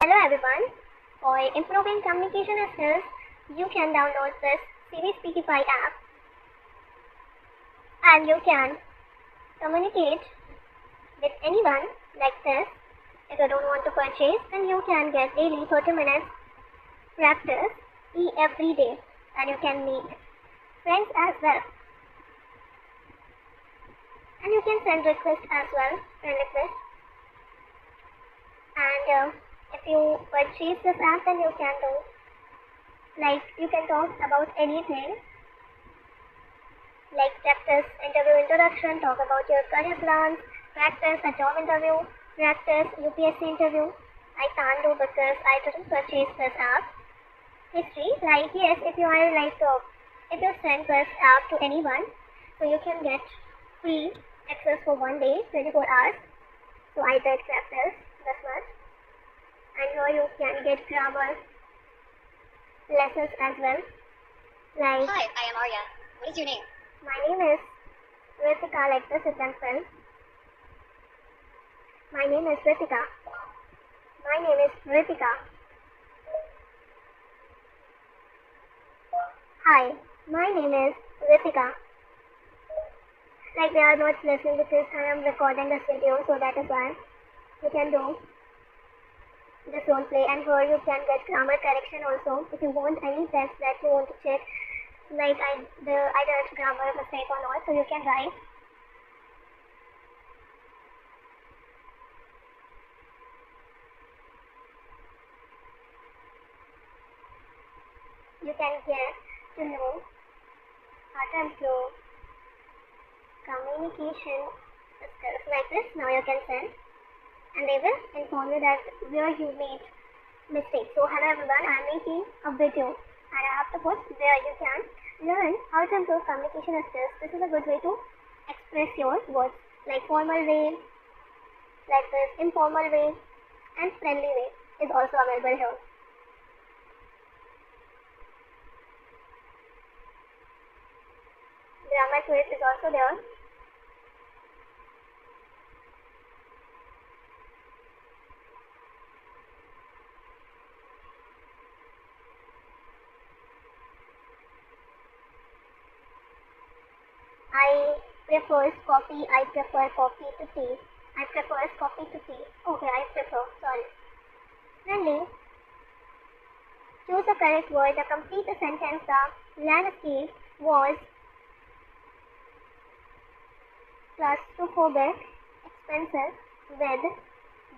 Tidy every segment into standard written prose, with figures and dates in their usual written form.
Hello everyone. For improving communication skills, you can download this Sivi Speakify app and you can communicate with anyone like this. If you don't want to purchase, then you can get daily 30 minutes practice every day and you can meet friends as well. And you can send requests as well, friend requests. And if you purchase this app, then you can do, like, you can talk about anything, like practice interview introduction, talk about your career plans, practice a job interview, practice UPSC interview. I can't do because I didn't purchase this app. History, like, yes, if you are like, if you send this app to anyone, so you can get free access for 1 day, 24 hours. So I did practice this much. And here you can get grammar lessons as well. Like, hi, I am Arya. What is your name? My name is Ritika, like this example. My name is Ritika. My name is Ritika. Hi, my name is Ritika. Like, they are not listening because I am recording this video, so that is why you can do this role play. And here you can get grammar correction also. If you want any text that you want to check, like I did grammar mistake or not, so you can write. You can get to know how to improve communication skills like this. Now you can send and they will inform you that where you made mistakes. So hello everyone, I am making a video and I have to put where you can learn how to improve communication skills. This is a good way to express your words, like formal way, like this, informal way, and friendly way is also available here. Grammar quiz is also there. I prefer coffee to tea. I prefer coffee to tea. Okay, I prefer, sorry. Friendly. Choose the correct word. To complete the sentence, the landscape was claustrophobic, expensive, with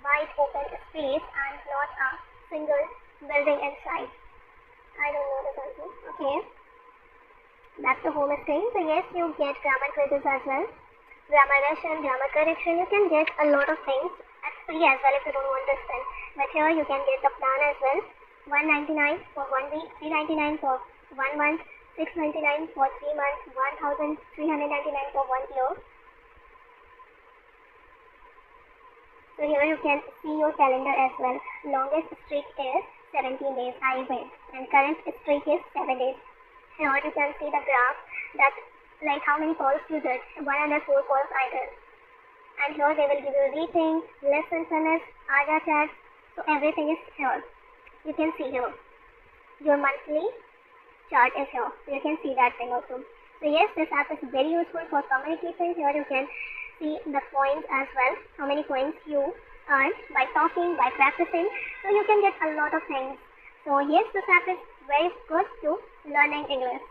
wide open space and not a single building inside. I don't know this answer. Okay. Back to home screen. So yes, you get grammar quizzes as well, grammar lesson, grammar correction. You can get a lot of things at free as well if you don't want to spend. But here you can get the plan as well. $199 for 1 week, $399 for 1 month, $699 for 3 months, $1,399 for 1 year. So here you can see your calendar as well. Longest streak is 17 days I wait, and current streak is 7 days. Here you can see the graph that, like, how many calls you did. 104 calls I did. And here they will give you rating, lesson finished, AJA chats. So everything is here. You can see here. Your monthly chart is here. So you can see that thing also. So yes, this app is very useful for communication. Here you can see the points as well. How many points you earn by talking, by practicing. So you can get a lot of things. So yes, this app is very good to learning English.